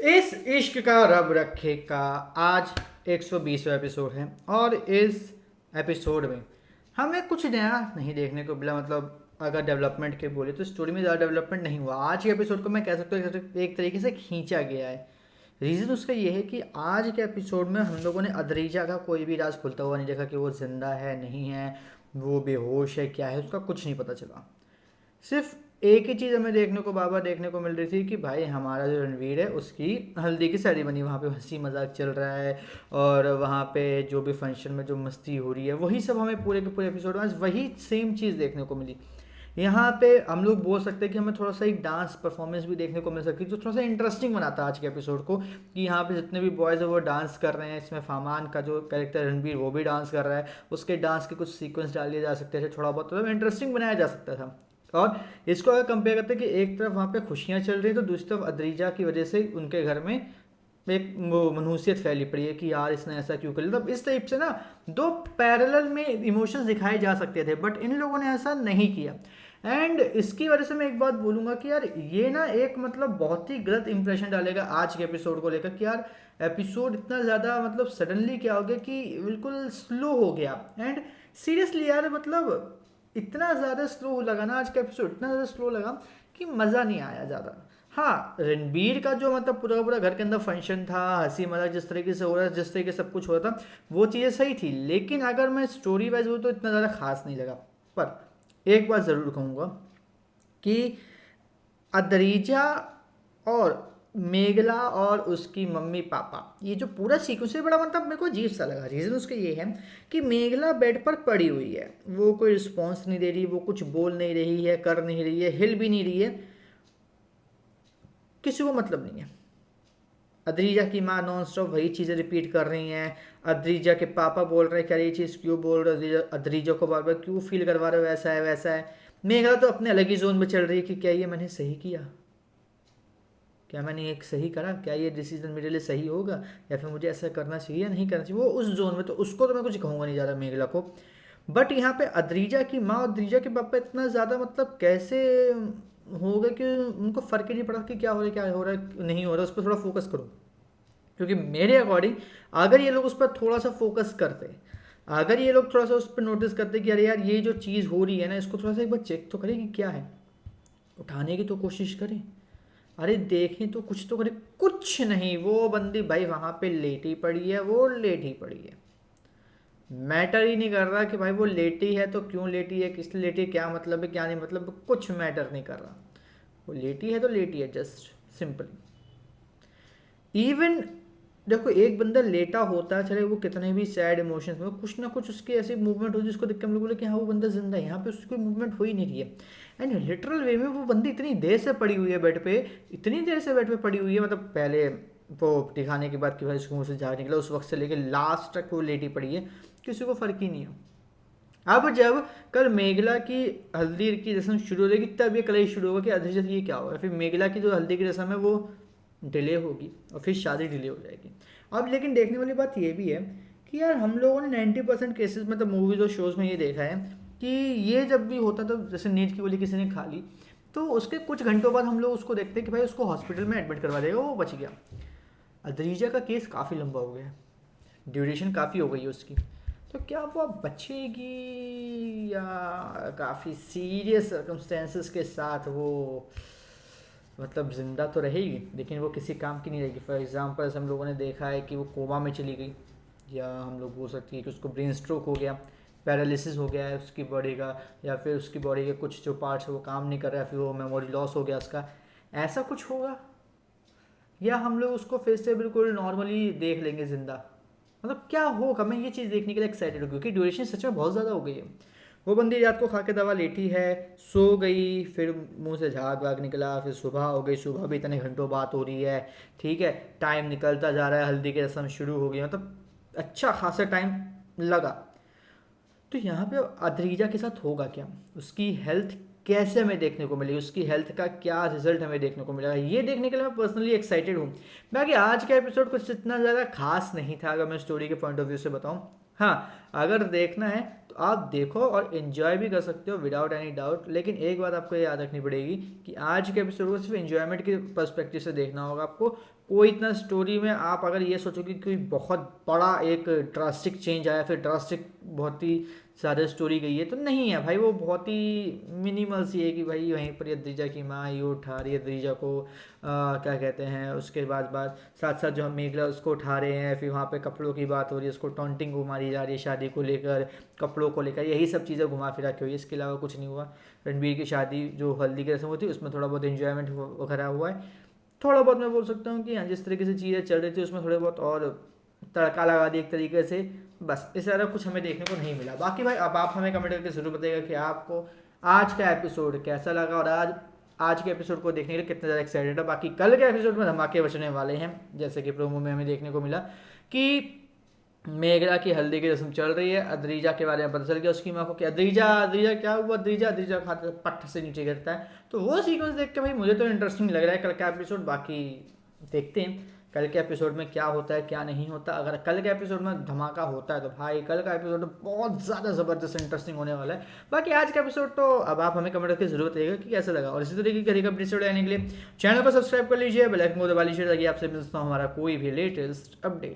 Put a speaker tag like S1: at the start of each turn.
S1: इस इश्क का रब रखे का आज 120वां एपिसोड है और इस एपिसोड में हमें कुछ नया नहीं देखने को मिला। मतलब अगर डेवलपमेंट के बोले तो स्टोरी में ज़्यादा डेवलपमेंट नहीं हुआ। आज के एपिसोड को मैं कह सकता हूँ एक तरीके से खींचा गया है। रीज़न उसका ये है कि आज के एपिसोड में हम लोगों ने अदरीजा का कोई भी राज खुलता हुआ नहीं देखा कि वो जिंदा है नहीं है, वो बेहोश है क्या है, उसका कुछ नहीं पता चला। सिर्फ एक ही चीज़ हमें देखने को बार बार देखने को मिल रही थी कि भाई हमारा जो रणवीर है उसकी हल्दी की सेरेमनी, वहाँ पे हंसी मजाक चल रहा है और वहाँ पे जो भी फंक्शन में जो मस्ती हो रही है वही सब हमें पूरे के पूरे एपिसोड में आज वही सेम चीज़ देखने को मिली। यहाँ पे हम लोग बोल सकते हैं कि हमें थोड़ा सा एक डांस परफॉर्मेंस भी देखने को मिल सकती है जो थोड़ा सा इंटरेस्टिंग बनाता है आज के एपिसोड को, कि यहाँ पे जितने भी बॉयज़ है वो डांस कर रहे हैं। इसमें फामान का जो कैरेक्टर रणबीर वो भी डांस कर रहा है, उसके डांस के कुछ सीक्वेंस डाल दिए जा सकते थे, थोड़ा बहुत तो इंटरेस्टिंग बनाया जा सकता था। और इसको अगर कंपेयर करते हैं कि एक तरफ वहाँ पे खुशियाँ चल रही है तो दूसरी तरफ अद्रीजा की वजह से उनके घर में एक वो मनहूसियत फैली पड़ी है कि यार इसने ऐसा क्यों कर लिया। तब इस टाइप से ना दो पैरेलल में इमोशंस दिखाए जा सकते थे बट इन लोगों ने ऐसा नहीं किया। एंड इसकी वजह से मैं एक बात बोलूँगा कि यार ये ना एक मतलब बहुत ही गलत इंप्रेशन डालेगा आज के एपिसोड को लेकर कि यार एपिसोड इतना ज़्यादा मतलब सडनली क्या हो गया कि बिल्कुल स्लो हो गया। एंड सीरियसली यार मतलब इतना ज़्यादा स्लो लगा ना आज का एपिसोड, इतना ज़्यादा स्लो लगा कि मज़ा नहीं आया ज़्यादा। हाँ, रणबीर का जो मतलब पूरा पूरा घर के अंदर फंक्शन था, हंसी मजाक जिस तरीके से हो रहा था, जिस तरीके से सब कुछ हो रहा था, वो चीज़ें सही थी। लेकिन अगर मैं स्टोरी वाइज बोलूँ तो इतना ज़्यादा खास नहीं लगा। पर एक बात ज़रूर कहूँगा कि अदरीजा और मेघला और उसकी मम्मी पापा ये जो पूरा सीक्वेंस है बड़ा मतलब मेरे को अजीब सा लगा। रीज़न उसका ये है कि मेघला बेड पर पड़ी हुई है, वो कोई रिस्पॉन्स नहीं दे रही, वो कुछ बोल नहीं रही है, कर नहीं रही है, हिल भी नहीं रही है, किसी को मतलब नहीं है। अद्रीजा की माँ नॉन स्टॉप वही चीज़ें रिपीट कर रही हैं। अद्रीजा के पापा बोल रहे हैं क्या ये चीज़ क्यों बोल रहे हो, अद्रीजा को बार बार क्यों फील करवा रहे हो ऐसा है वैसा है। मेघला तो अपने अलग ही जोन में चल रही है कि क्या ये मैंने सही किया, क्या मैंने एक सही करा, क्या ये डिसीजन मेरे लिए सही होगा या फिर मुझे ऐसा करना चाहिए या नहीं करना चाहिए। वो उस जोन में, तो उसको तो मैं कुछ कहूँगा नहीं ज़्यादा मेघला को। बट यहाँ पे अद्रीजा की माँ और अद्रीजा के पापा इतना ज़्यादा मतलब कैसे हो गए कि उनको फ़र्क ही नहीं पड़ा कि क्या हो रहा है नहीं हो रहा है, उस पर थोड़ा फोकस करो। क्योंकि मेरे अकॉर्डिंग अगर ये लोग उस पर थोड़ा सा फोकस करते, अगर ये लोग थोड़ा सा उस पर नोटिस करते कि अरे यार ये जो चीज़ हो रही है ना इसको थोड़ा सा एक बार चेक तो करें कि क्या है, उठाने की तो कोशिश करें, अरे देखें तो कुछ तो करें, कुछ नहीं। वो बंदी भाई वहाँ पे लेटी पड़ी है, वो लेटी पड़ी है। मैटर ही नहीं कर रहा कि भाई वो लेटी है तो क्यों लेटी है, किस लिए लेटी है, क्या मतलब है क्या नहीं मतलब, कुछ मैटर नहीं कर रहा। वो लेटी है तो लेटी है, जस्ट सिंपल। इवन देखो एक बंदा लेटा होता है, चले वो कितने भी सैड इमोशंस में, कुछ ना कुछ उसकी ऐसी मूवमेंट हो जिसको देख के हम लोग बोले कि हाँ वो बंदा जिंदा है। यहाँ पे उसकी कोई मूवमेंट हो ही नहीं रही है। एंड लिटरल वे में वो बंदी इतनी देर से पड़ी हुई है बेड पे, इतनी देर से बेड पे पड़ी हुई है, मतलब पहले वो दिखाने के बाद कि भाई उसको मुंह से झाग निकला उस वक्त से लेकर लास्ट तक वो लेटी पड़ी है, किसी को फर्क ही नहीं हो। अब जब कल मेघला की हल्दी की रस्म शुरू हो जाएगी तब ये कलेश शुरू होगा कि अधीर ये क्या होगा, फिर मेघला की जो हल्दी की रस्म है वो डिले होगी और फिर शादी डिले हो जाएगी। अब लेकिन देखने वाली बात ये भी है कि यार हम लोगों ने 90% केसेस मतलब मूवीज और शोज़ में ये देखा है कि ये जब भी होता तो जैसे नींद की गोली किसी ने खा ली तो उसके कुछ घंटों बाद हम लोग उसको देखते हैं कि भाई उसको हॉस्पिटल में एडमिट करवा देगा, वो बच गया। अदरीजा का केस काफ़ी लंबा हो गया है, ड्यूरेशन काफ़ी हो गई है उसकी, तो क्या वो अब बचेगी या काफ़ी सीरियस सर्कमस्टेंसेस के साथ वो मतलब ज़िंदा तो रहेगी लेकिन वो किसी काम की नहीं रहेगी। फॉर एग्जांपल हम लोगों ने देखा है कि वो कोमा में चली गई, या हम लोग बोल सकते हैं कि उसको ब्रेन स्ट्रोक हो गया, पैरालिसिस हो गया है उसकी बॉडी का, या फिर उसकी बॉडी के कुछ जो पार्ट्स है वो काम नहीं कर रहा है, फिर वो मेमोरी लॉस हो गया उसका, ऐसा कुछ होगा। या हम लोग उसको फिर से बिल्कुल नॉर्मली देख लेंगे जिंदा, मतलब क्या होगा। मैं ये चीज़ देखने के लिए एक्साइटेड हूँ क्योंकि ड्यूरेशन सच में बहुत ज़्यादा हो गई है। वो बंदी रात को खा के दवा लेटी है, सो गई, फिर मुंह से झाग वाग निकला, फिर सुबह हो गई, सुबह भी इतने घंटों बात हो रही है, ठीक है, टाइम निकलता जा रहा है, हल्दी की रस्म शुरू हो गई, मतलब अच्छा खासा टाइम लगा। तो यहाँ पे अद्रीजा के साथ होगा क्या, उसकी हेल्थ कैसे हमें देखने को मिलेगी, उसकी हेल्थ का क्या रिजल्ट हमें देखने को मिलेगा, ये देखने के लिए मैं पर्सनली एक्साइटेड हूँ। बाकी आज का एपिसोड कुछ इतना ज़्यादा खास नहीं था अगर मैं स्टोरी के पॉइंट ऑफ व्यू से बताऊँ। हाँ, अगर देखना है तो आप देखो और एंजॉय भी कर सकते हो विदाउट एनी डाउट। लेकिन एक बात आपको याद रखनी पड़ेगी कि आज के एपिसोड को सिर्फ एंजॉयमेंट के पर्सपेक्टिव से देखना होगा आपको। कोई इतना स्टोरी में आप अगर ये सोचो कि कोई बहुत बड़ा एक ड्रास्टिक चेंज आया, फिर ड्रास्टिक बहुत ही ज़्यादा स्टोरी गई है, तो नहीं है भाई। वो बहुत ही मिनिमल सी है कि भाई वहीं पर यद्रिजा की माँ ये उठा रही है यद्रिजा को, क्या कहते हैं, उसके बाद साथ साथ जो हम मेघला उसको उठा रहे हैं, फिर वहाँ पे कपड़ों की बात हो रही है, उसको टॉन्टिंग मारी जा रही है शादी को लेकर, कपड़ों को लेकर, यही सब चीज़ें घुमा फिरा के हुई है। इसके अलावा कुछ नहीं हुआ। रणबीर की शादी जो हल्दी की रस्म होती है उसमें थोड़ा बहुत इन्जॉयमेंट वगैरह हुआ है। थोड़ा बहुत मैं बोल सकता हूँ कि हाँ, जिस तरीके से चीज़ें चल रही थी उसमें थोड़े बहुत और तड़का लगा दिया एक तरीके से, बस इससे ज़्यादा कुछ हमें देखने को नहीं मिला। बाकी भाई अब आप हमें कमेंट करके ज़रूर बताइएगा कि आपको आज का एपिसोड कैसा लगा और आज के एपिसोड को देखने के लिए कितना ज़्यादा एक्साइटेड है। बाकी कल के एपिसोड में धमाके बचने वाले हैं, जैसे कि प्रोमो में हमें देखने को मिला कि मेघला की हल्दी की रस्म चल रही है, अद्रीजा के बारे में पता चल गया उसकी माँ को कि अद्रीजा अद्रीजा क्या हुआ, अद्रीजा अद्रीजा खाते पट्ट से नीचे गिरता है। तो वो सीक्वेंस देख के भाई मुझे तो इंटरेस्टिंग लग रहा है कल का एपिसोड। बाकी देखते हैं कल के एपिसोड में क्या होता है क्या नहीं होता। अगर कल के एपिसोड में धमाका होता है तो भाई कल का एपिसोड बहुत ज़्यादा ज़बरदस्त इंटरेस्टिंग होने वाला है। बाकी आज का एपिसोड तो अब आप हमें कमेंट करके जरूर बताइएगा कि कैसा लगा, और इसी तरीके की हर एक एपिसोड आने के लिए चैनल को सब्सक्राइब कर लीजिए, बेल आइकन को दबा लीजिए ताकि आपसे मिलता हूँ हमारा कोई भी लेटेस्ट अपडेट।